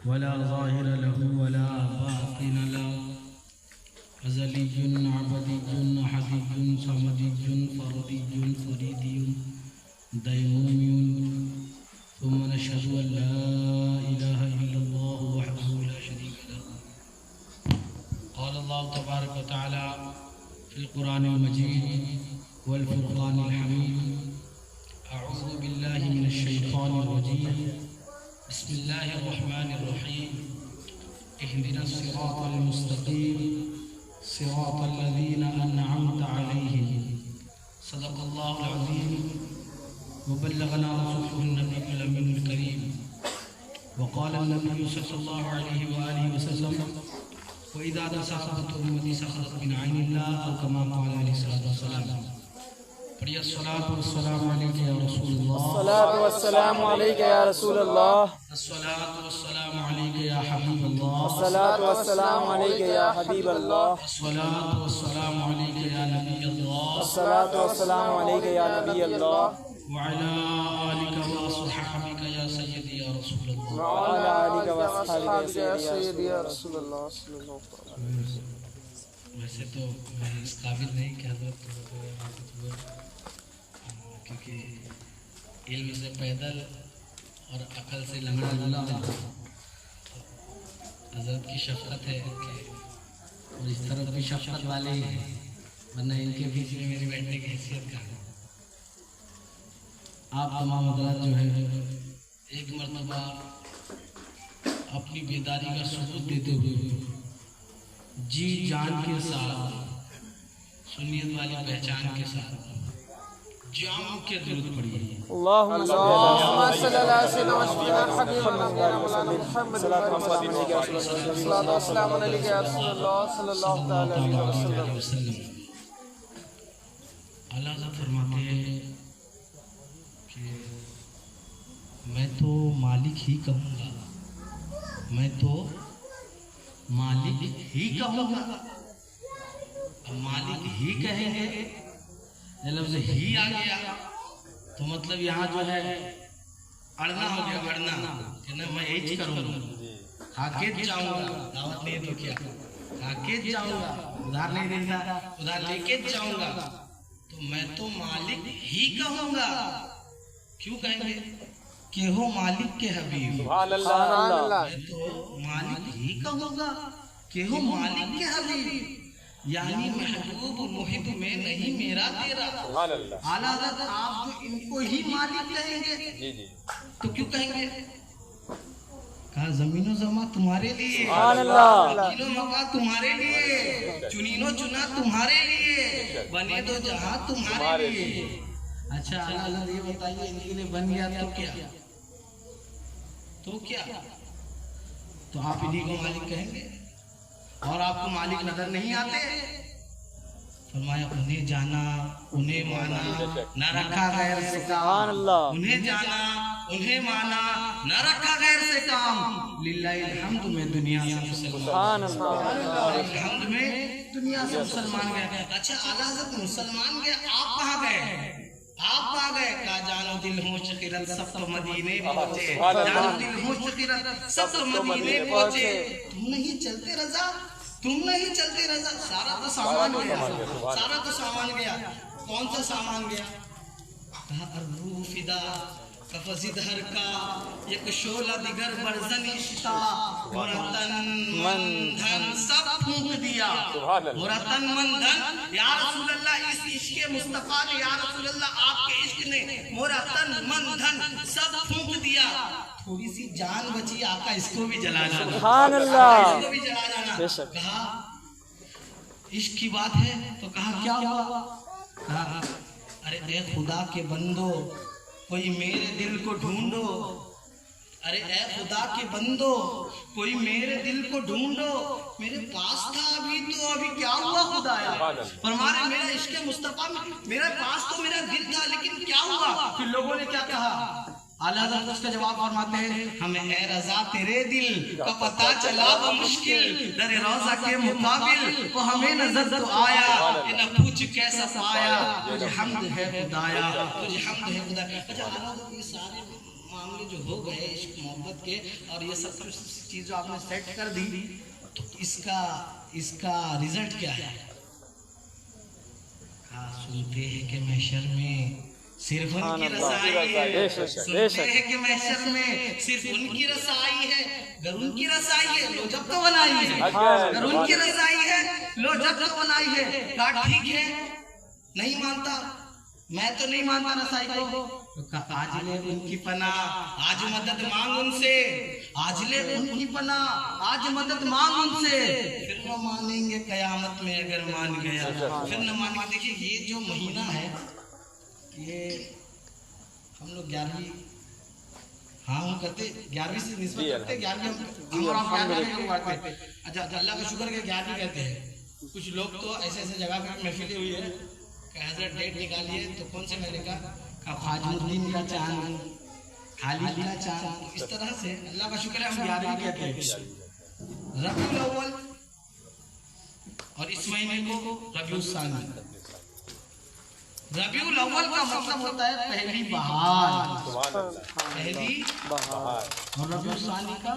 ولا ظاهر له ولا باطن له أزلي عبدي أحدي صمدي فردي فريدي ديمومي ثم نشهد أن لا إله إلا الله وحده لا شريك له. قال الله تبارك وتعالى في القرآن المجيد والفرقان الحميد: أعوذ بالله من الشيطان الرجيم، بسم الله الرحمن الرحيم. اهدنا الصراط المستقيم صراط الذين أنعمت عليهم. صدق الله العظيم وبلغنا رسوله النبي الأمين الكريم. وقال النبي صلى الله عليه وآله وسلم: وإذا تساقطت أمتي سقطت من عين الله، أو كما قال عليه الصلاة والسلام. پڑھیے الصلاۃ والسلام علیک یا رسول اللہ. الصلاۃ والسلام علیک یا رسول اللہ. الصلاۃ والسلام علیک یا حبیب اللہ. الصلاۃ والسلام علیک یا حبیب اللہ. الصلاۃ والسلام علیک یا نبی اللہ. الصلاۃ والسلام علیک یا نبی اللہ. وعلى آلك وأصحابك يا سيدي يا رسول الله. وعلى آلك وأصحابك يا سيدي يا رسول اللہ صلی اللہ علیہ وسلم. ویسے تو میں اس قابل نہیں کہ حضرت کیونکہ علم سے پیدل اور عقل سے لنگڑا لولا ہوں. حضرت کی شفقت ہے کہ اور اس طرف بھی شفقت والے ہی ہیں، ورنہ ان کے بیچ میں میری بیٹھنے کی حیثیت کا ہے. آپ تمام حضرات جو ہے ایک مرتبہ اپنی بیداری کا ثبوت دیتے ہوئے جی جان کے ساتھ، سنیت والی پہچان کے ساتھ جام کے درود پڑھیے. اللہم صلی علی سیدنا حبیبنا محمد صلی اللہ علیہ وسلم. اللہ تعالیٰ فرماتے ہیں کہ میں تو مالک ہی کہوں گا، میں تو مالک ہی کہوں گا. اب مالک ہی کہیں گے، لفظ ہی آ گیا تو مطلب یہاں جو ہے اڑنا ہو گیا، اڑنا کہ میں یہی کروں گا، کھا کے جاؤں گا. دعوت نہیں تو کیا، کھا کے جاؤں گا، ادھار نہیں دیتا ادھار لے کے جاؤں گا. تو میں تو مالک ہی کہوں گا. کیوں کہیں گے؟ کہ ہو مالک کے حبیب. سبحان اللہ. میں تو مالک ہی کہوں گا کہ ہو مالک کے حبیب، یعنی محبوب محب میں نہیں میرا تیرا. اعلیٰ حضرت آپ جو ان کو ہی مالک کہیں گے تو کیوں کہیں گے؟ کہا زمین و زماں تمہارے لیے، سبحان اللہ. کلو مکہ تمہارے لیے، چنین و چنا تمہارے لیے، بنے دو جہاں تمہارے لیے. اچھا اعلیٰ حضرت یہ بتائیے ان کے لیے بن گیا تو کیا؟ تو کیا؟ تو آپ انہیں کو مالک کہیں گے اور آپ کو مالک نظر نہیں آتے؟ فرمایا انہیں جانا انہیں مانا نہ رکھا غیر سے کام. انہیں جانا انہیں مانا نہ رکھا غیر سے کام. للہ الحمد میں دنیا سے مسلمان الحمد میں دنیا سے مسلمان گیا. اچھا اعلیٰ حضرت مسلمان گیا، آپ کہاں گئے؟ آپ کہاں گئے؟ کہا جانو دل ہوں شکرت سب تو مدینے پہنچے. جانو دل ہوں شکرت سب تو مدینے پہنچے. تم نہیں چلتے رضا، تم نہیں چلتے رضا. سارا تو سامان گیا، سارا تو سامان گیا. کون سا سامان گیا؟ کہا الروح فدا کفزی دھر کا یک شولہ دیگر برزن اشتا، مرتن مندھن سب پھونک دیا. مرتن مندھن یا رسول اللہ اس عشق مصطفیٰ نے، یا رسول اللہ آپ کے عشق نے مرتن مندھن سب پھونک دیا. تھوڑی سی جان بچی آقا اس کو بھی جلا جانا، سبحان اللہ. اس کو بھی جلا جانا. کہا عشق کی بات ہے تو کہا کیا ہوا؟ کہا ارے اے خدا کے بندو کوئی میرے دل کو ڈھونڈو. ارے اے خدا کے بندو کوئی میرے دل کو ڈھونڈو. میرے پاس تھا ابھی تو ابھی کیا ہوا خدایا؟ فرمایا میرا عشق مصطفیٰ میں میرے پاس تو میرا دل تھا لیکن کیا ہوا؟ پھر لوگوں نے کیا کہا؟ اعلیٰ حضرت اس کا جواب فرماتے ہیں ہمیں اے رضا تیرے دل کا پتہ چلا وہ مشکل در روضہ کے مقابل وہ ہمیں نظر تو آیا کہ نہ پوچھ کیسا پایا تجھے حمد ہے خدایا تجھے حمد ہے خدایا. اچھا اعلیٰ حضرت یہ سارے معاملے جو ہو گئے عشق محبت کے اور یہ سب کچھ چیز جو آپ نے سیٹ کر دی تو اس کا رزلٹ کیا ہے؟ سنتے ہیں کہ محشر میں صرف ان کی رسائی ہے، سنتے ہیں کہ محشر میں صرف ان کی رسائی ہے، اگر ان کی رسائی ہے لو جب تو بنائی ہے، اگر ان کی رسائی ہے لو جب تو بنائی ہے. کہا ٹھیک ہے نہیں مانتا، میں تو نہیں مانتا رسائی کو. تو کہا آج لے ان کی پناہ، آج مدد مانگ ان سے، آج لے ان کی پناہ، آج مدد مانگ ان سے. پھر نہ مانیں گے قیامت میں اگر مان گیا، پھر نہ مانیں گے. دیکھیے یہ جو مہینہ ہے یہ ہم لوگ 11ویں ہم کرتے 11ویں سے نسبت کرتے 11ویں ہم اور آپ 11ویں پڑھتے. اچھا اللہ کا شکر کہ 11ویں کہتے ہیں. کچھ لوگ تو ایسے ایسے جگہ پہ محفلیں ہوئی ہے کہ حضرت ڈیٹ نکالیے تو کون سے مہینے کا؟ خواجہ الدین کا چاند، خالد کا چاند. اس طرح سے اللہ کا شکر ہے ہم 11ویں کہتے ہیں. ربیع الاول اور اس مہینے کو ربیع الثانی. ربیع الاول کا مطلب ہوتا ہے پہلی بہار، پہلی بہار، اور ربیع الثانی کا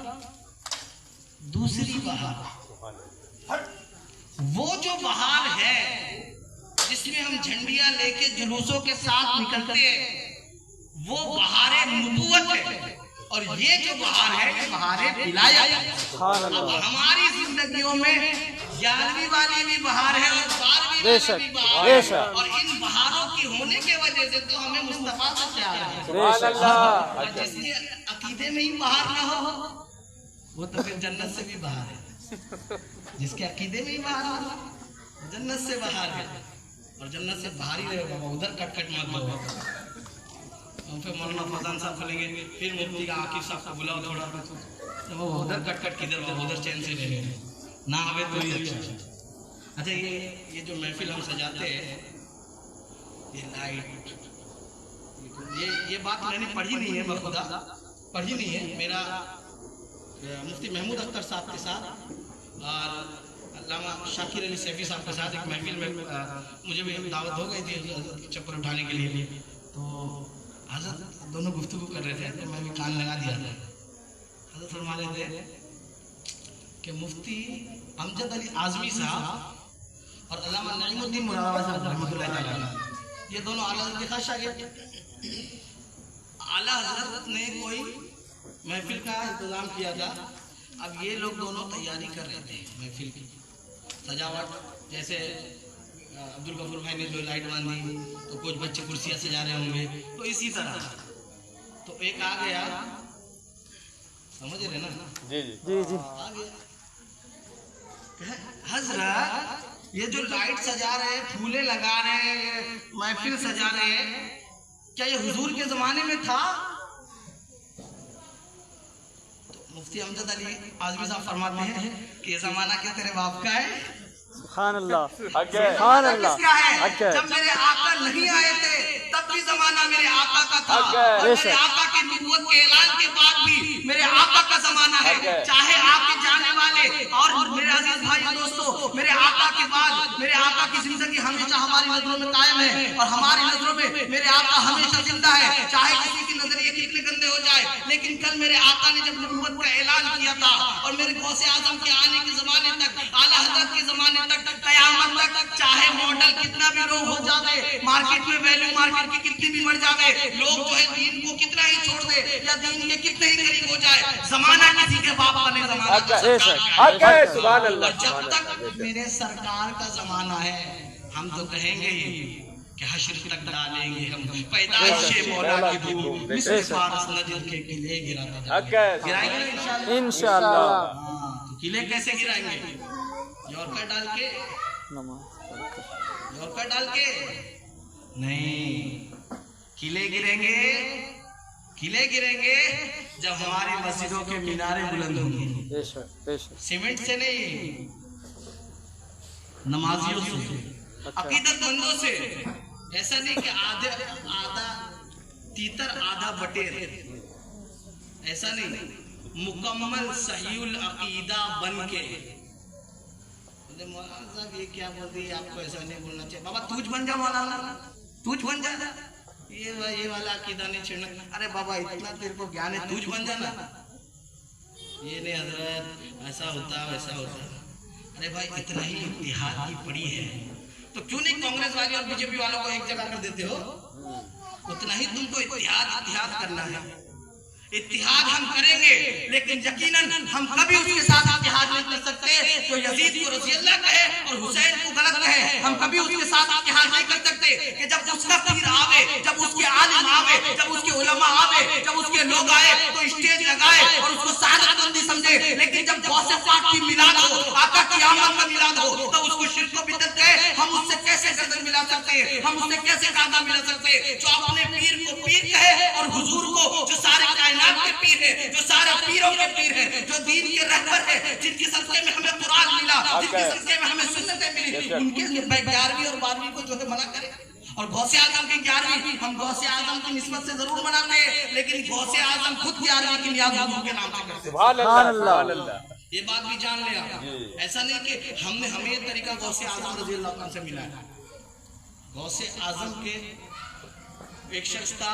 دوسری بہار. وہ جو بہار ہے جس میں ہم جھنڈیاں لے کے جلوسوں کے ساتھ نکلتے ہیں وہ بہار نبوت ہے. اور یہ جو بہار ہے یہ بہار ولایت. اب ہماری زندگیوں میں 11ویں والی بھی بہار ہے اور 12ویں والی بھی بہار ہے، اور ان بہاروں کی ہونے کے وجہ سے تو ہمیں مصطفیٰ سے پیار ہے. اور جس کے عقیدے میں ہی بہار نہ ہو وہ تو پھر جنت سے بھی باہر ہے. جس کے عقیدے میں ہی بہار ہو جنت سے باہر ہے، اور جنت سے باہر ہی رہے بابا. ادھر کٹ کٹ مت دو. ہم پھر مولانا فضان صاحب کھلیں گے، پھر مفتی کا عاقب صاحب کو بلاؤ تھوڑا وہ ادھر کٹ کٹ کدھر بابا ادھر چین سے رہے نہ آوے تو ہی اچھا. اچھا یہ جو محفل ہم سجاتے ہیں یہ لائٹ یہ بات میں نے پڑھی نہیں ہے، بخدا پڑھی نہیں ہے. میرا مفتی محمود اختر صاحب کے ساتھ اور علامہ شاکر علی سیفی صاحب کے ساتھ ایک محفل میں مجھے بھی دعوت ہو گئی تھی چپر اٹھانے کے لیے. تو حضرت دونوں گفتگو کر رہے تھے تو میں بھی کان لگا دیا تھا. حضرت فرما رہے تھے کہ مفتی امجد علی اعظمی صاحب اور علامہ نعیم الدین مراد صاحب رحمۃ اللہ تعالیٰ یہ دونوں اعلیٰ حضرت کے خاص شاگرد. اعلیٰ حضرت نے کوئی محفل کا انتظام کیا تھا. اب یہ لوگ دونوں تیاری کر رہے تھے محفل کی سجاوٹ. جیسے عبدالغفور بھائی نے جو لائٹ باندھی تو کچھ بچے کرسیاں سجا رہے ہوں گے، تو اسی طرح تو ایک آ گیا، سمجھ رہے نا؟ جی جی جی آ گیا حضرت یہ جو لائٹ سجا رہے ہیں، پھولے لگا رہے ہیں، محفل سجا رہے ہیں، کیا یہ حضور کے زمانے میں تھا؟ مفتی امجد علی اعظمی صاحب فرماتے ہیں کہ یہ زمانہ کیا تیرے باپ کا ہے؟ سبحان اللہ سبحان اللہ. جب میرے آقا نہیں آئے تھے تب بھی زمانہ میرے آقا کا تھا، اور میرے آقا کی نبوت کے اعلان کے بعد بھی میرے آقا کا زمانہ ہے. چاہے آپ کے جانے والے اور میرے عزیز بھائی دوستو میرے آقا کے بعد میرے آقا کی زندگی ہمیشہ ہماری نظروں میں قائم ہے اور ہماری نظروں میں میرے آقا ہمیشہ زندہ ہے. چاہے کسی کی نظریے کتنے گندے ہو جائے، لیکن کل میرے آقا نے جب نبوت کا اعلان کیا تھا اور میرے غوث اعظم کے آنے کے زمانے تک، اعلیٰ حضرت کے زمانے تک، قیامت تک، چاہے ماڈل کتنا بھی لو ہو جاوے، مارکیٹ میں ویلیو مارکیٹ کی کتنی بھی بڑھ جاوے، لوگ جو ہے دین کو کتنا ہی چھوڑ دے یا دین کے کتنے ہی قریب ہو جائے، زمانہ کسی کے باپ کا نہیں، زمانہ کا سرکار کا ہے. سبحان اللہ. اور جب تک میرے سرکار کا زمانہ ہے ہم تو کہیں گے ہی کہ حشر تک ڈالیں گے ہم پیدائش مولا کی دھوپ مثل فارس نجد کے قلعے گراتا جائیں گے. گرائیں گے انشاءاللہ. تو قلعے کیسے گرائیں گے؟ یورکر ڈال کے؟ یورکر ڈال کے نہیں. قلعے گریں گے، قلعے گریں گے جب ہماری مسجدوں کے مینارے بلند ہوں گے. سیمنٹ سے نہیں، نمازیوں سے، عقیدت مندوں سے. ایسا نہیں کہ آدھا تیتر آدھا بٹیر، ایسا نہیں. مکمل صحیح العقیدہ بن کے. مولانا صاحب یہ کیا بول رہی ہے، آپ کو ایسا نہیں بولنا چاہیے. بابا توج بن جا مولانا، توج بن جا. ये वाला अकीदा नहीं छेड़ना। अरे बाबा इतना तेरे को ज्ञान है, तूज बन जाना। ये नहीं हजरत ऐसा होता वैसा होता। अरे भाई इतना ही इतिहाद की पड़ी है तो क्यों नहीं कांग्रेस वाले और बीजेपी वालों को एक जगह कर देते हो? उतना ही तुमको इतिहाद करना है। इत्तिहाद हम करेंगे लेकिन यकीनन हम कभी उसके साथ इत्तिहाद नहीं कर सकते जो यजीद को रज़ी अल्लाह कहे और हुसैन को गलत कहे। हम कभी उसके साथ इत्तिहाद नहीं कर सकते कि जब उसका पीर आवे, जब उसके आलिम आवे, जब उसके उलमा आवे, जब उसके लोग आए तो स्टेज लगाए और उसको सादतमंदी समझे। लेकिन जब गौसे पाक की मिलाद हो, आका की आमद का मिलाद हो तो उसको शिर्क व बिदअत कहे। हम उससे कैसे गर्दन मिला सकते हैं? हम उससे कैसे कांधा मिला सकते हैं? जो अपने पीर को पीर कहे और हुजूर को जो सारे कायनात के पीर है, जो सारे पीरों के पीर है, जो दीन के रहबर है, जिनके सदक़े में हमें कुरान मिला, जिनके सदक़े में हमें सुन्नतें मिली, उनके लिए 11वीं और 12वीं को जो है मना करे। और गौसे आजम की 11वीं हम गौसे आजम की निस्बत से जरूर मनाते हैं लेकिन गौसे आजम खुद 11वीं की नियाज़ हुजूर के नाम से करते हैं। सुभान अल्लाह। ये बात भी जान ले आप। ऐसा नहीं कि हमें ये तरीका गौसे आजम रज़ी अल्लाह अन्हु से मिला है। गौसे आजम के एक शख्स था,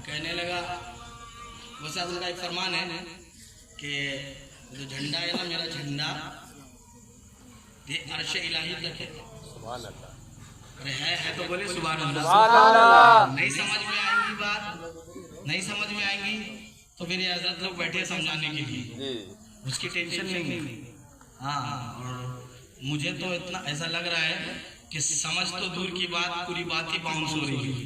कहने लगा, गौसे आजम का एक फरमान है कि जो झंडा है ना, मेरा झंडा ये अर्श इलाही तक है। सुभान अल्लाह। अरे है तो बोले सुभान अल्लाह। नहीं समझ में आएंगी बात, नहीं समझ में आएंगी तो मेरे हजरत लोग बैठे समझाने के लिए, उसकी टेंशन नहीं है। हाँ, और मुझे तो इतना ऐसा लग रहा है कि समझ तो दूर की बात, पूरी बात ही बाउंस हो रही है।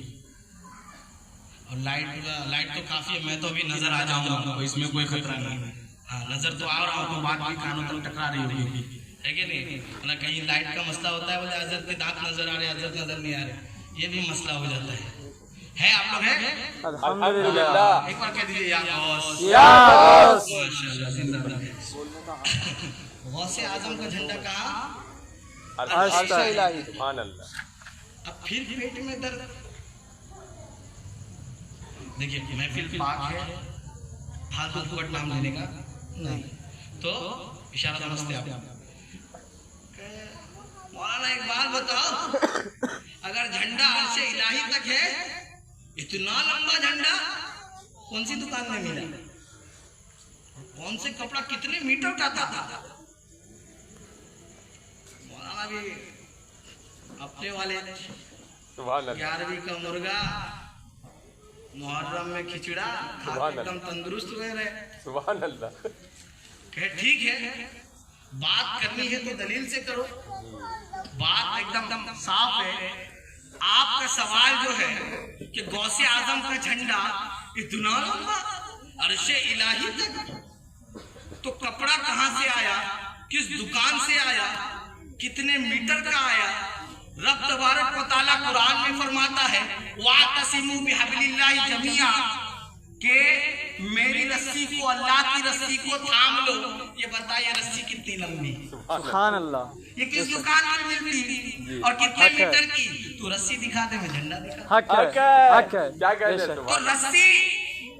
और लाइट तो काफी है, मैं तो अभी नजर आ जाऊंगा, इसमें कोई खतरा नहीं है। हाँ, नजर तो आ रहा हूँ तो बात भी कानों तक टकरा रही होगी, है कि नहीं? ना कहीं लाइट का मसला होता है, बोले हजरत के दांत नजर आ रहे, हजरत नजर नहीं आ रहे, ये भी मसला हो जाता है आप लोग हैं? अल्हम्दुलिल्लाह। एक बार कह दीजिए या गौस। या गौस। माशाअल्लाह, जिंदाबाद। गौसे आजम का झंडा कहाँ? अर्श इलाही। सुभान अल्लाह। अब फिर पेट में दर्द। देखिए महफिल पाक है, फालतू फुकट नाम लेने का नहीं, तो इशारा समझते आप। मौलाना एक बात बताओ, अगर झंडा अर्श इलाही तक है, इतना लंबा झंडा कौन सी दुकान में मिला? कौन से कपड़ा कितने मीटर का था? मौलाना भी अपने वाले 11वीं का मुर्गा, मुहर्रम में खिचड़ा खा के एकदम तंदुरुस्त हुए रहे। सुभान अल्लाह। ठीक है, बात करनी है तो दलील से करो, बात एकदम साफ है। आपका सवाल जो है कि गौसे आजम का झंडा इतना लंबा अर्शे इलाही तक, तो कपड़ा कहां से आया, किस दुकान से आया, कितने मीटर का आया? रब तबारक व तआला कुरान में फरमाता है वातसिमू बिहब्लिल्लाहि जमीआ, के मेरी रस्सी को, अल्लाह की रस्सी को थाम लो। ये बताइए रस्सी कितनी लंबी? सुभान अल्लाह। ये किस दुकान में मिलती और कितने मीटर की? तो रस्सी दिखा दे, मैं झंडा दिखा। हक है। क्या कहते हैं? तो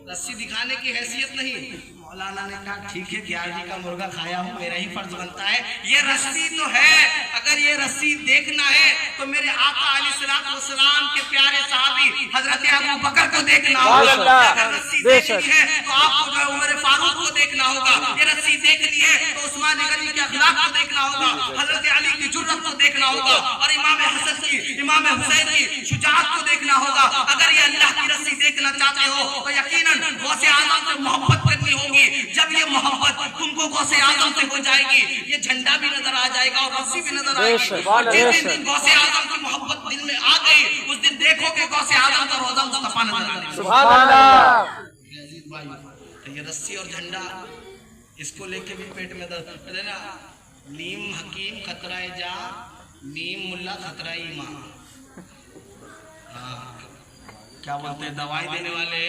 रस्सी दिखाने की हैसियत नहीं। मौलाना ने कहा ठीक है, 11वीं का मुर्गा खाया हूँ, मेरा ही फर्ज बनता है। ये रस्सी तो है, अगर ये रस्सी देखना है तो मेरे आका अलैहिस्सलाम के प्यारे साहबी हजरत अबू बकर को देखना होगा। अगर रस्सी देखनी है तो आपको जो उमर फारूक को देखना होगा। ये रस्सी देखनी है तो उस्मान गनी के अखलाक को देखना होगा, हजरत अली की जुर्रत को देखना होगा, और इमाम हसन की, इमाम हुसैन की शुजाअत को देखना होगा। अगर ये अल्लाह की रस्सी देखना चाहते हो तो यकीनन गौसे आजम से मोहब्बत करनी होगी। जब ये मोहब्बत तुमको गौसे आजम से हो जाएगी, ये झंडा भी नजर आ जाएगा और रस्सी भी नजर आएगी। और जिस दिन गौसे आजम की मोहब्बत दिल में आ गई, उस दिन देखोगे गौसे आजम का रोजा मुस्तफा नजर आने। सुभान अल्लाह। तो ये रस्सी और झंडा, इसको लेके भी पेट में दर्द है ना। नीम हकीम खतराए जा, नीम मुल्ला खतराए ईमान। क्या बोलते हैं, दवाई देने वाले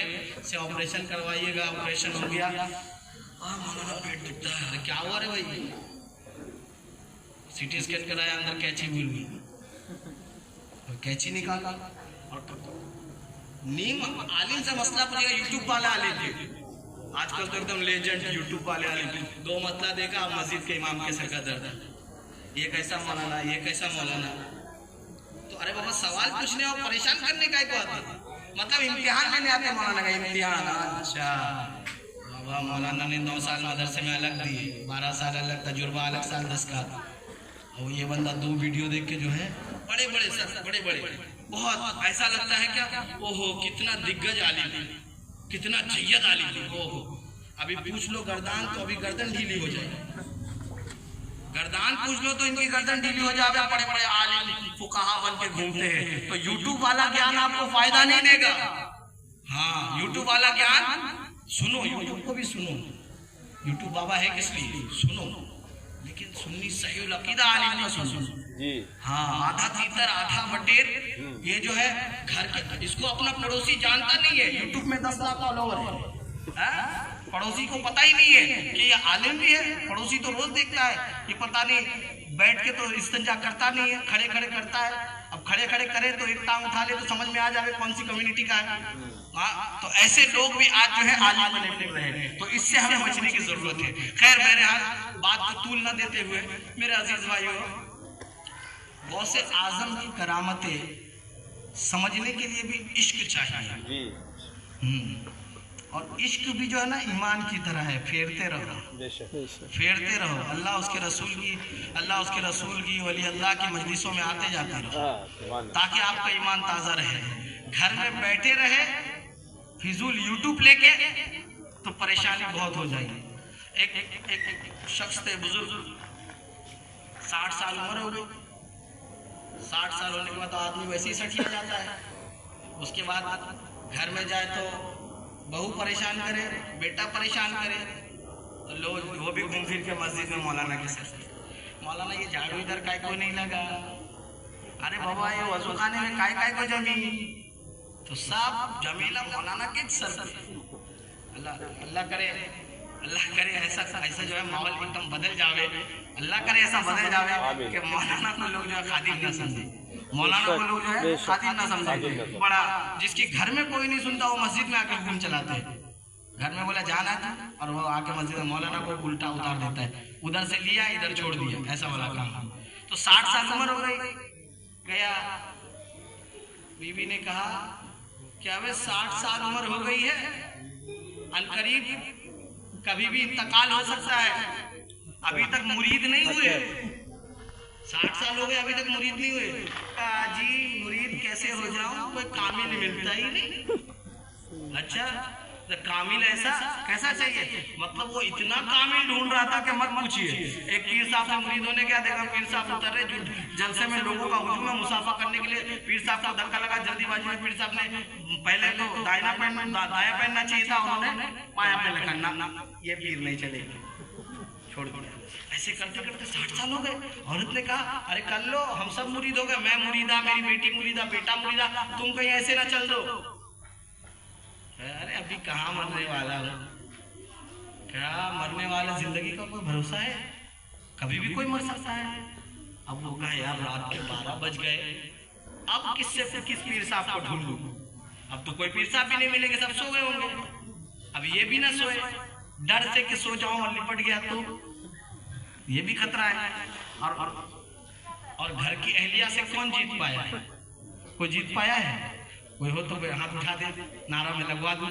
से ऑपरेशन करवाइएगा, ऑपरेशन हो गया, मौलाना पेट दुखता है, अरे क्या हुआ रे भाई? सीटी स्कैन कराया, अंदर कैंची मिल गई, कैंची निकाला। और नीम आलिम से मसला पड़ेगा, यूट्यूब वाले आ लेते, आजकल तो एकदम लेजेंड यूट्यूब वाले आ लेते। 2 मसला देखा, मस्जिद के इमाम के सर का दर्द, ये कैसा मौलाना, ये कैसा मौलाना। तो तो अरे बाबा सवाल पूछने और परेशान करने का को आते, मतलब इम्तिहान लेने आते मौलाना का इम्तिहान। अच्छा बाबा मौलाना ने 9 साल मदरसे में अलग दिए, 12 साल अलग तजुर्बा, अलग साल 10 का। और ये बंदा 2 वीडियो देख के जो है बड़े बड़े सर बड़े बड़े बहुत ऐसा लगता है क्या, ओहो कितना दिग्गज आलिम, कितना जय्यद आलिम। ओहो अभी पूछ लो गर्दान तो अभी गर्दन ढीली हो जाएगी, गर्दान पूछ लो तो इनकी गर्दन ढीली हो जाएगा। बड़े बड़े आलिम फुकाहा बन के घूमते हैं। तो यूट्यूब वाला ज्ञान आपको फायदा नहीं देगा। हाँ यूट्यूब वाला ज्ञान सुनो, यूट्यूब को भी सुनो, यूट्यूब बाबा है किस लिए सुनो, लेकिन सुन्नी सही अकीदा आलिम का सुनो जी। हाँ आधा तीतर आधा बटेर, ये जो है घर के, इसको अपना पड़ोसी जानता नहीं है। यूट्यूब में 10 लाख फॉलोवर है, पड़ोसी को पता ही नहीं है कि ये आलिम भी है। पड़ोसी तो रोज देखता है, ये पता नहीं बैठ के तो इस्तिंजा करता नहीं है, खड़े खड़े करता है। अब खड़े खड़े करे तो एक टांग उठा ले तो समझ में आ जाए कौन सी कम्युनिटी का है। तो ऐसे लोग भी आज जो है आलिम बने फिर रहे हैं, तो इससे हमें बचने की जरूरत है। खैर बहरहाल बात को तूल न देते हुए मेरे अजीज भाइयों, गौसे आजम की करामतें समझने के लिए भी इश्क चाहिए। और इश्क भी जो है ना ईमान की तरह है, फेरते रहो फेरते रहो। अल्लाह उसके रसूल की वली अल्लाह की मजलिसों में आते जाते रहो, ताकि आपका ईमान ताज़ा रहे। घर में बैठे रहे फिजूल यूट्यूब लेके तो परेशानी बहुत हो जाएगी। एक शख्स थे बुजुर्ग, 60 साल उम्र हो गई। 60 साल होने के बाद तो आदमी वैसे ही सठिया जाता है। उसके बाद घर में जाए तो बहू परेशान करे, बेटा परेशान करे, तो लोग वो भी घूम फिर के मस्जिद में मौलाना के सर, मौलाना ये झाड़ू इधर काय को नहीं लगा, अरे बाबा ये वजू खाने में काय को जमी, तो सब जमीला मौलाना के सर। अल्लाह करे ऐसा जो है माहौल एकदम बदल जावे, अल्लाह करे ऐसा बदल जावे कि मौलाना को लोग जो है खादिम ना समझे, मौलाना को लोग जो है खादिम ना समझे। बड़ा जिसकी घर में कोई नहीं सुनता वो मस्जिद में आके हुक्म चलाते हैं। घर में बोला जाना था और वो आके मस्जिद में मौलाना को उल्टा उतार देता है, उधर से लिया इधर छोड़ दिया, ऐसा वाला काम। तो 60 साल उम्र हो गई, गया बीवी ने कहा क्या वे 60 साल उम्र हो गई है, अनकरीब कभी भी इंतकाल हो सकता है, अभी तक मुरीद नहीं हुए। 60 साल हो गए अभी तक मुरीद नहीं हुए। जी मुरीद कैसे हो जाऊं, कोई कामिल मिलता ही नहीं। अच्छा तो कामिल ऐसा कैसा चाहिए, मतलब वो इतना कामिल ढूंढ रहा था कि मत पूछिए। एक पीर साहब से मुरीद होने क्या देखा, पीर साहब उतर रहे जलसे में, लोगों का हुजूम में मुसाफा करने के लिए पीर साहब को धक्का लगा। जल्दीबाजी में पीर साहब ने पहले तो दाया पहनना चाहिए था, उन्होंने पाया पे लगा, ये पीर नहीं चलेगी, छोड़ दिया। ऐसे करते करते 60 साल हो गए। औरत ने कहा अरे कर लो, हम सब मुरीद हो गए, मैं मुरीदा, मेरी बेटी मुरीदा, बेटा मुरीदा, तुम कहीं ऐसे ना चल दो। अरे अभी कहाँ मरने वाला हो, क्या मरने वाला, जिंदगी का कोई भरोसा है, कभी भी कोई मर सकता है। अब वो कहा यार रात के 12 बज गए, अब किस पीर साहब को ढूंढ लूं, अब तो कोई पीर साहब भी नहीं मिलेंगे, सब सो गए होंगे। अब ये भी ना सोए, डर से कि सो जाऊं और लिपट गया तो ये भी खतरा है। और घर की अहलिया से कौन जीत पाया है, कोई जीत पाया है, कोई हो तो हाथ उठा दे, नारा में लगवा दूं,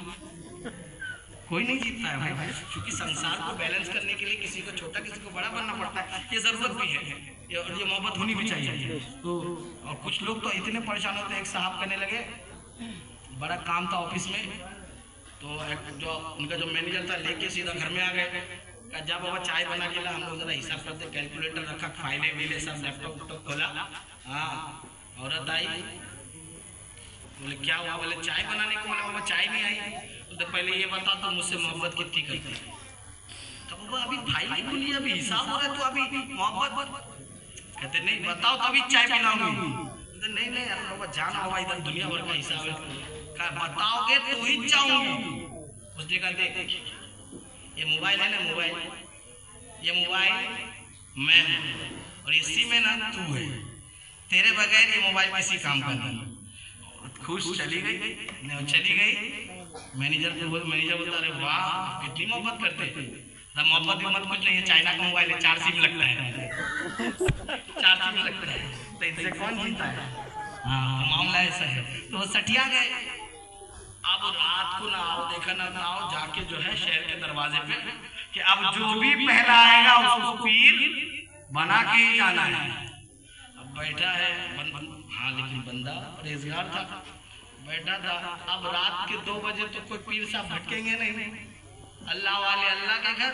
कोई नहीं जीतता है भाई। क्योंकि संसार को बैलेंस करने के लिए किसी को छोटा किसी को बड़ा बनना पड़ता है, ये जरूरत भी है, ये मोहब्बत होनी भी चाहिए। तो और कुछ लोग तो इतने परेशान होते हैं, एक साहब करने लगे, बड़ा काम था ऑफिस में, तो जो उनका जो मैनेजर था लेके सीधा घर में आ गए, जब बाबा चाय बना के ला, हम लोग जरा हिसाब करते, कैलकुलेटर रखा, फाइलें वीले सब लैपटॉप खोला। हाँ औरत आई, बोले क्या हुआ, बोले चाय बनाने को, बोले बाबा चाय नहीं आई। तो पहले ये बता तो मुझसे मोहब्बत कितनी करती है। तो बाबा अभी फाइल खुली, अभी हिसाब हो रहा है, तो अभी मोहब्बत, कहते नहीं बताओ तो अभी चाय पिलाऊंगी। नहीं अरे बाबा जाना बाबा, इधर दुनिया भर का हिसाब है, बताओगे तो ही जाऊंगी। उसने कहा देख ये मोबाइल है ना, ये मोबाइल मैं हूँ और इसी में ना तू है, तेरे बगैर ये मोबाइल किसी काम का नहीं। खुश चली गई। मैनेजर बोलता अरे वाह कितनी मोहब्बत करते, मोहब्बत भी मत कुछ नहीं है, चाइना का मोबाइल है, 4 सिम लगता है, 4 सिम लगता है, तो इनसे कौन जीता है। हाँ मामला ऐसा है। तो वो सठिया गए, अब रात को ना आओ, देखा ना आओ, जाके जो है शहर के दरवाजे पे कि अब जो भी पहला आएगा उसको पीर बना के ही जाना है। अब बैठा है हाँ, लेकिन बंदा परहेजगार था, बैठा था। अब रात के 2 बजे तो कोई पीर साहब भटकेंगे नहीं, अल्लाह वाले अल्लाह के घर,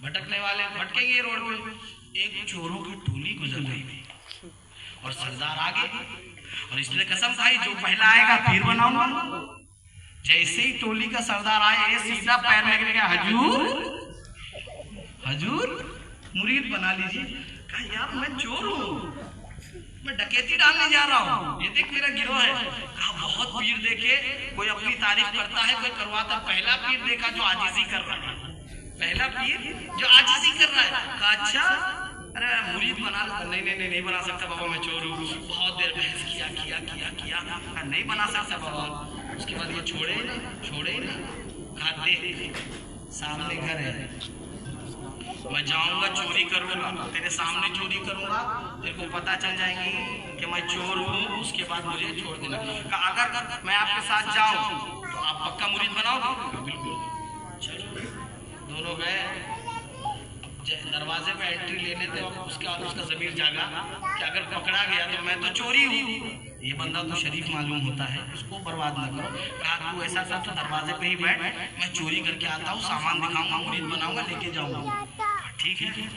भटकने वाले भटकेंगे रोड पे। एक चोरों की टोली गुजर गई और सरदार आगे, और इसने कसम खाई जो पहला आएगा पीर बनाऊंगा। जैसे ही टोली का सरदार आए, ये सीधा पैर में गया, हजूर हजूर मुरीद बना लीजिए। कहा यार मैं चोर हूँ, मैं डकैती डालने जा रहा हूँ, ये देख मेरा गिरोह है। कहा बहुत पीर देखे, कोई अपनी तारीफ करता है, कोई करवाता। पहला पीर देखा जो आजिजी कर रहा है, पहला पीर जो आजिजी कर रहा है। कहा अच्छा, अरे मुरीद बना लो। नहीं बना सकता बाबा, मैं चोर हूँ। बहुत देर बहस किया, नहीं बना सकता बाबा। उसके बाद ये छोड़े ना, कहा दे, सामने घर है, मैं जाऊंगा चोरी करूंगा, तेरे सामने चोरी करूंगा, तेरे को पता चल जाएगी कि मैं चोर हूँ, उसके बाद मुझे छोड़ देना। कहा अगर मैं आपके साथ जाऊं तो आप पक्का मुरीद बनाओगे? बिल्कुल। चलो दोनों गए, दरवाजे पे एंट्री लेने थे, उसका ज़मीर जागा कि अगर पकड़ा गया तो मैं तो चोरी हूँ, ये बंदा तो शरीफ मालूम होता है, उसको बर्बाद ना करो। कहा तू ऐसा कर, तो दरवाजे पे ही बैठ, मैं चोरी करके आता हूँ, सामान दिखाऊंगा, मुरीद बनाऊंगा, लेके जाऊंगा। ठीक है।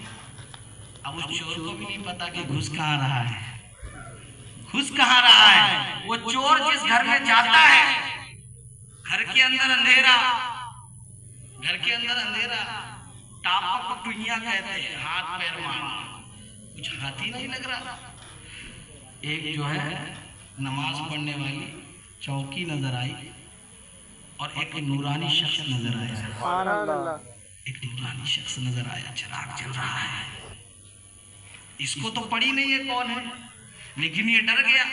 अब उस चोर को भी नहीं पता कि घुस कहाँ रहा है। वो चोर जिस घर में जाता है, घर के अंदर अंधेरा, टापा को टुइया कहते हैं, हाथ पैर मारना, कुछ हाथी नहीं लग रहा। एक जो है नमाज पढ़ने वाली चौकी नजर आई, और एक नूरानी शख्स नजर आया। एक नूरानी शख्स नजर आया, चिराग जल रहा है। इसको तो पड़ी नहीं है कौन है, लेकिन ये डर गया।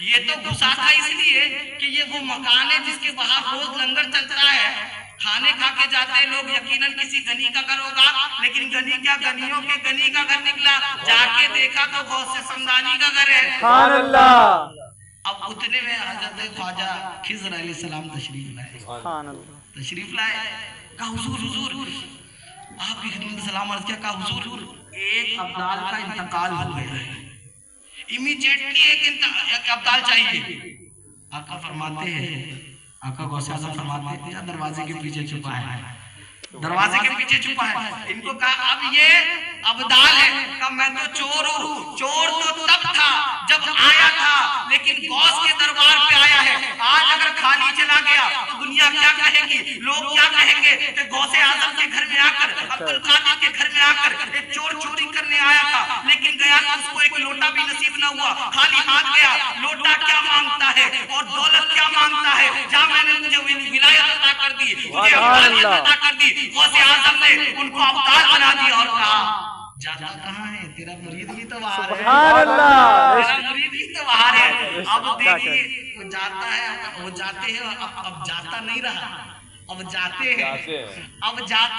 ये तो घुसा था इसलिए कि ये वो मकान है जिसके बाहर रोज लंगर चलता है, खाने खा के जाते हैं लोग, यकीनन किसी गनी का घर होगा। लेकिन गनी क्या, गनियों के गनी का घर निकला। जाके देखा तो गौसे समदानी का घर है। सुभान अल्लाह। अब उतने में हजरत ख्वाजा खिज़र अलैहिस्सलाम तशरीफ लाए। कहा हुजूर आपकी खिदमत में सलाम अर्ज़ किया। कहा हुजूर एक अब्दाल का इंतकाल हो गया है, इमीडिएटली एक अब्दाल चाहिए। आका फरमाते हैं, आका गौसे आज़म फरमाते हैं दरवाजे के पीछे छुपा है, दरवाजे के पीछे छुपा है। इनको कहा अब ये अब्दाल है। कहा मैं तो चोर हूँ, चोर तो तब था जब आया था, लेकिन गौस के दरबार पे आया है। आज अगर खाली चला गया तो दुनिया क्या कहेगी, लोग क्या कहेंगे कि गौसे आज़म के घर में आकर, अब्दुल कादिर के घर में आकर एक चोर चोरी करने आया था, लेकिन गया तो उसको एक लोटा भी नसीब न हुआ, खाली हाथ गया। लोटा क्या मांगता है और दौलत क्या मांगता है? जहाँ मैंने तुझे विलायत अता कर दी, तुझे अब्दालियत अता कर दी, गौसे आज़म ने उनको अब्दाल बना दिया और कहा जाता कहाँ है, तेरा मुरीद भी तो बाहर है, तेरा मुरीद भी तो बाहर है। अब देखिए वो जाता है, वो जाते हैं, अब जाता नहीं रहा, अब जाते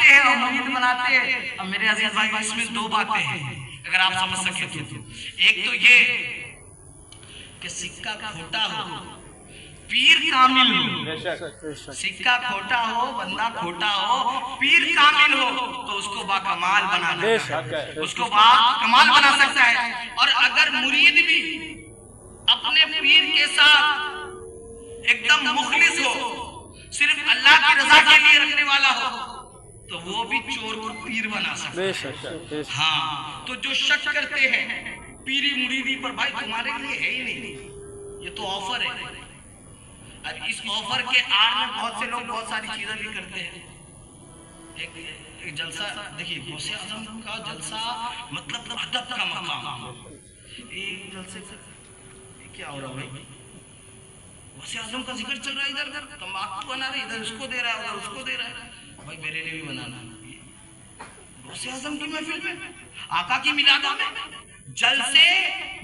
हैं और मुरीद बनाते हैं। अब मेरे अजीज भाई इसमें 2 बातें हैं अगर आप समझ सके तो। एक तो ये कि सिक्का खोटा हो, पीर कामिल हो। सिक्का खोटा हो, बंदा खोटा हो, पीर कामिल हो तो उसको बाकमाल बनाना, उसको बाकमाल बना सकता है। और अगर मुरीद भी अपने पीर के साथ एकदम मुखलिस हो, सिर्फ अल्लाह की रजा के लिए रखने वाला हो, तो वो भी चोर को पीर बना सकता है। हाँ, तो जो शक करते हैं पीरी मुरीदी पर, भाई तुम्हारे लिए है ही नहीं, ये तो ऑफर है। अब इस ऑफर के आड़ में बहुत से लोग बहुत सारी चीजें भी करते हैं। एक जलसा देखिए, गौसे आज़म का जलसा मतलब अदब का मकाम। एक जलसे क्या हो रहा है भाई, गौसे आज़म का जिक्र चल रहा है, इधर तंबाकू बना रहे, इधर उसको दे रहा है, उधर उसको दे रहा है। भाई मेरे लिए भी बनाना। गौसे आज़म की महफिल में, आका की मिलादों में जलसे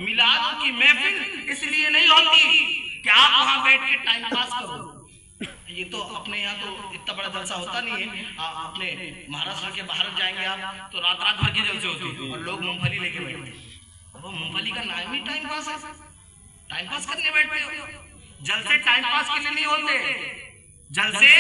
मिलाद की महफिल इसलिए नहीं होती कि आप वहां बैठ के टाइम पास करो। ये तो अपने यहाँ तो इतना बड़ा जलसा होता नहीं है। अपने महाराष्ट्र के बाहर जाएंगे आप तो रात भर के जलसे होते हैं और लोग मूंगफली लेके बैठते हैं। अब मूंगफली का नाम ही टाइम पास है। ٹائم پاس کرنے بیٹھتے ہو. جلسے ٹائم پاس کے لیے نہیں ہوتے, جلسے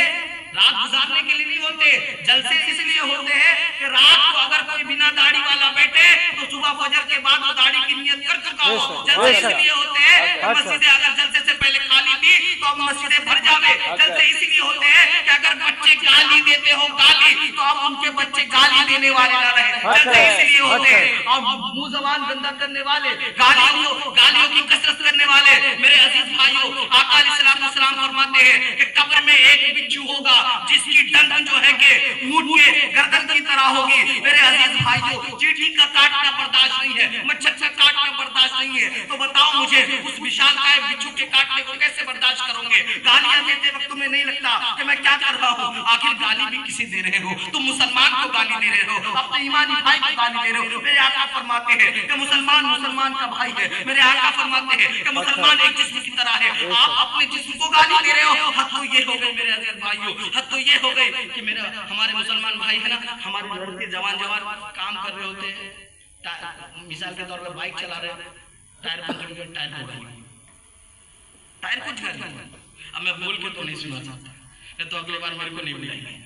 رات گزارنے کے لیے نہیں ہوتے. جلسے اس لیے ہوتے ہیں کہ رات کو اگر کوئی بنا داڑھی والا بیٹھے تو صبح فجر کے بعد وہ داڑھی کی نیت کر چکا ہو. جلسے اس لیے ہوتے ہیں کہ مسجدیں اگر جلسے سے پہلے خالی تھی تو اب مسجدیں بھر جاوے. جلسے اس لیے ہوتے ہیں کہ اگر بچے گالی دیتے ہو گالی تو اب ان کے بچے گالی دینے والے نہ رہے. جلسے اس لیے ہوتے ہیں. اور منہ زبان گندا کرنے والے, گالیوں کی کثرت کرنے والے میرے عزیز بھائیوں, آقا علیہ السلام فرماتے ہیں کہ قبر میں ایک بچھو ہوگا جس کی ڈنڈ جو ہے کہ اونٹ کے گردن کی طرح ہوگی. میرے عزیز بھائیوں, چیٹی کا کاٹنا برداشت نہیں ہے, مچھر کا کاٹنا برداشت نہیں ہے, تو بتاؤ مجھے اس وشال کائے بچھو کے کاٹنے کو کیسے برداشت کرو گے؟ گالیاں دیتے وقت تمہیں نہیں لگتا کہ میں کیا کر رہا ہوں؟ آخر گالی بھی کسی دے رہے ہو, تم مسلمان کو گالی دے رہے ہو, اپنے ایمانی بھائی کو گالی دے رہے ہو. میرے آقا فرماتے ہیں کہ مسلمان کا بھائی ہے. میرے آقا فرماتے ہیں کہ مسلمان ایک جسم کی طرح ہے. آپ اپنے جسم کو گالی دے رہے ہو. حد تو یہ ہو گئی میرے عزیز بھائیوں, حد تو یہ ہو گئی کہ ہمارے مسلمان بھائی ہے نا, ہمارے لڑکے جوان کام کر رہے ہوتے ہیں, مثال کے طور پر بائک چلا رہے ہیں, ٹائر پنچر گیا, ٹائر کچھ کر لیا. اب میں بول کے تو نہیں سنا چاہتا, تو اگلی بار میرے کو نہیں بلائیں گے,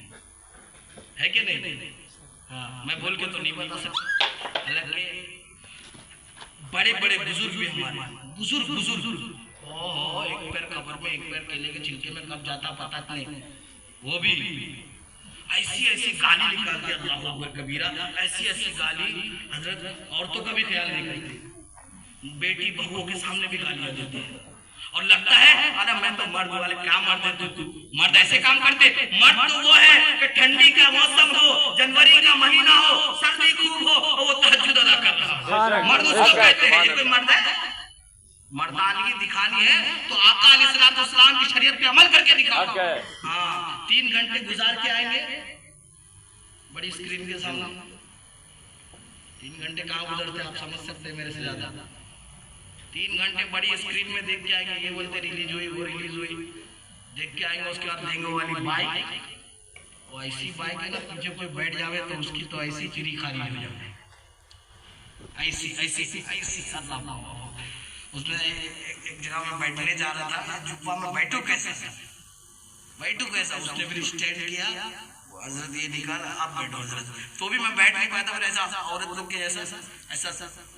ہے کہ نہیں؟ ہاں, میں بول کے تو نہیں بتا سکتا. حالانکہ بڑے بڑے بزرگ بھی ہمارے بزرگ ایک پیر قبر میں ایک پیر کیلے کے چھلکے میں کب جاتا پتہ نہیں, وہ بھی ایسی گالی نکال دیا, اللہ اکبر کبیرہ, ایسی گالی. حضرت عورتوں کا بھی خیال نہیں کرتے, بیٹی بہووں کے سامنے بھی گالیاں دیتے ہیں. اور لگتا ہے ارے میں تو مرد والے کیا مرد ہے, تو مرد ایسے کام کرتے. مرد تو وہ ہے کہ ٹھنڈی کا موسم ہو, جنوری کا مہینہ ہو, سردی خوب ہو, وہ تہجد ادا کرتا ہے. مرد اس کو کہتے ہیں. یہ کوئی مرد ہے؟ مردانگی دکھانی ہے تو آقا علیہ السلام کی شریعت پہ عمل کر کے دکھاؤ. ہاں, 3 گھنٹے گزار کے آئیں گے بڑی اسکرین کے سامنے. 3 گھنٹے کہاں گزرتے آپ سمجھ سکتے ہیں میرے سے زیادہ. 3 گھنٹے بڑی اسکرین میں دیکھ کے آئیں گے, یہ بولتے ریلیز ہوئی, وہ ریلیز ہوئی, دیکھ کے آئیں گے. اس کے بعد لہنگے والی بائک, وہ ایسی بائک ہے نا پیچھے کوئی بیٹھ جاوے تو اس کی تو ایسی چری خالی ہو جائے, ایسی. اس میں ایک جگہ میں بیٹھنے جا رہا تھا, جھپا میں بیٹھو کیسا, اس نے پھر اسٹینڈ کیا, حضرت یہ نکالا, آپ بیٹھو حضرت. تو بھی میں بیٹھ نہیں پایا تھا, پھر ایسا عورت لوگ کے ایسا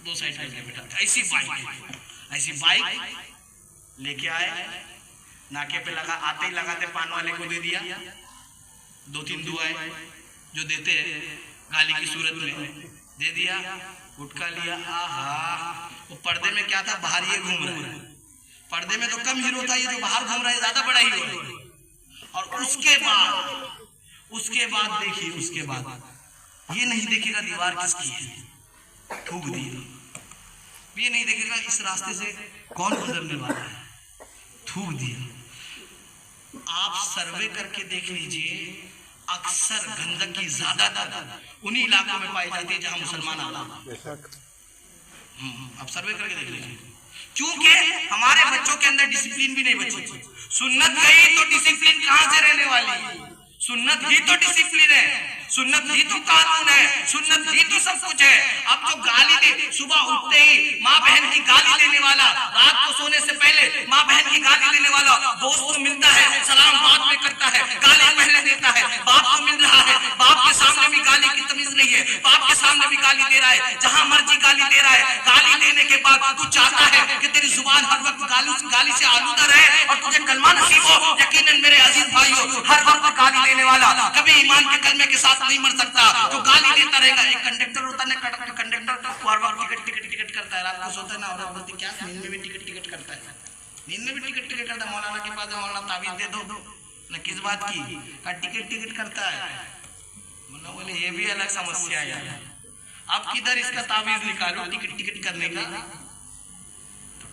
2 سائڈ کر کے بیٹھا. ایسی بائک لے کے آئے, ناکے پہ لگا, آتے ہی لگاتے پان والے کو دے دیا. 2-3 دعائیں جو دیتے ہیں گالی کی صورت میں دے دیا, گٹکا لیا. آہا, وہ پردے میں کیا تھا, باہر یہ گھوم رہا ہے. پردے میں تو کم ہیرو تھا, یہ جو باہر گھوم رہا ہے زیادہ بڑا ہیرو ہے. اور اس کے بعد دیکھیے, اس کے بعد یہ نہیں دیکھے گا دیوار کس کی ہے, تھوک دیا. یہ نہیں دیکھے گا اس راستے سے کون گزرنے والا ہے, تھوک دیا. آپ سروے کر کے دیکھ لیجئے, اکثر گندگی زیادہ تر انہی علاقوں میں پائی جاتی ہے جہاں مسلمان آباد. آپ سروے کر کے دیکھ لیجئے. کیونکہ ہمارے بچوں کے اندر ڈسپلین بھی نہیں بچی. سنت گئی تو ڈسپلین کہاں سے رہنے والی ہے؟ سنت ہی تو ڈسپلین ہے, سنت ہی تو قانون ہے, سنت ہی تو سب کچھ ہے. اب جو گالی دے, صبح اٹھتے ہی ماں بہن کی گالی دینے والا, رات کو سونے سے پہلے ماں بہن کی گالی دینے والا, دوست کو ملتا ہے سلام بعد میں کرتا ہے, گالی پہلے دیتا ہے. باپ کو مل رہا ہے, باپ کے سامنے بھی گالی کی تمیز نہیں ہے, باپ کے سامنے بھی گالی دے رہا ہے, جہاں مرضی گالی دے رہا ہے. گالی دینے کے بعد تو چاہتا ہے کہ تیری زبان ہر وقت گالی سے آلودہ رہے اور تجھے کلمہ نصیب ہو. یقیناً میرے عزیز بھائیوں, ہر وقت گالی دینے والا کبھی ایمان کے کلمے کے ساتھ نہیں مر سکتا. جو گالی دیتا رہے گا, ایک کنڈکٹر ہوتا ہے نا, کنڈکٹر ہر وقت ٹکٹ کرتا ہے. رات کو سوتا ہے نا, اور بولتی کیا نیند میں بھی ٹکٹ کرتا ہے, نیند میں بھی ٹکٹ کرتا ہے. مولانا کے پاس مولانا تعویذ دے دو نہ, کس بات کی, ٹکٹ کرتا ہے. مولانا بولے یہ بھی الگ سمسیا ہے, اب کدھر اس کا تعویذ نکالو ٹکٹ کرنے کا.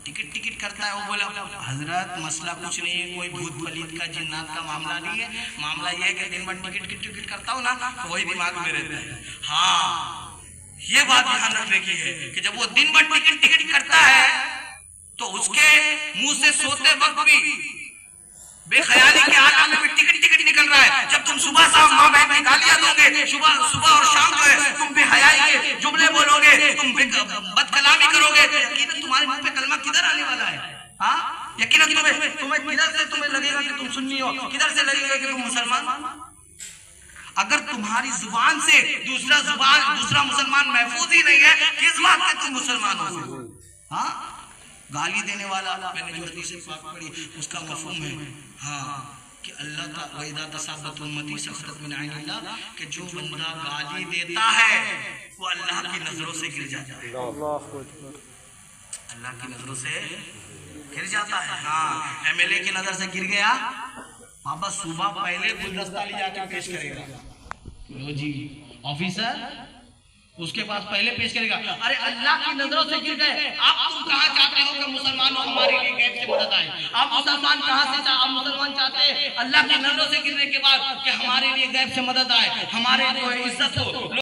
ٹکٹ کرتا ہے. وہ بولا حضرت مسئلہ کچھ نہیں ہے, کوئی بھوت پلیت کا جنات کا معاملہ نہیں ہے, معاملہ یہ ہے کہ دن بھر ٹکٹ کرتا ہوں نا تو وہی دماغ میں رہتا ہے. ہاں, یہ بات دھیان رکھنے کی ہے کہ جب وہ دن بھر ٹکٹ کرتا ہے تو اس کے منہ سے سوتے وقت بھی بے خیالی کے عالم میں بھی ٹکٹ نکل رہا ہے. جب تم صبح شام ماں بہن کی گالیاں دو گے, صبح اور شام جو ہے تم بے حیائی کے جملے بولو گے, تم بد کلامی کرو گے, تمہارے منہ پہ کلمہ کدھر آنے والا ہے؟ ہاں یقیناً تمہیں کدھر سے تمہیں لگے گا کہ تم سنی ہو، کدھر سے لگے گا کہ تم مسلمان؟ اگر تمہاری زبان سے دوسرا مسلمان محفوظ ہی نہیں ہے، کس بات سے تم مسلمان ہو؟ ہاں گالی دینے والا، میں نے جو حدیث پاک پڑھی اس کا مفہوم ہے ہاں کہ اللہ تعالیٰ وَإِذَا تَصَابَتْ أُمَّتِي سَقَطَتْ مِنْ عَيْنِ اللَّهِ، کہ جو بندہ گالی دیتا ہے وہ اللہ کی نظروں سے گر جاتا ہے، اللہ کی نظروں سے گر جاتا ہے۔ ہاں ایم ایل اے کی نظر سے گر گیا، بابا صبح پہلے گلدستہ لے جا کے پیش کرے گا، لو جی آفیسر اس کے پاس پہلے پیش کرے گا، ارے اللہ کی نظروں سے گر گئے، آپ تم کہاں چاہتے ہو کہ مسلمانوں ہمارے لیے غیب سے مدد آئے؟ آپ مسلمان کہاں سے آپ مسلمان چاہتے ہیں اللہ کی نظروں سے گرنے کے بعد کہ ہمارے لیے غیب سے مدد آئے، ہمارے جو عزت ہو۔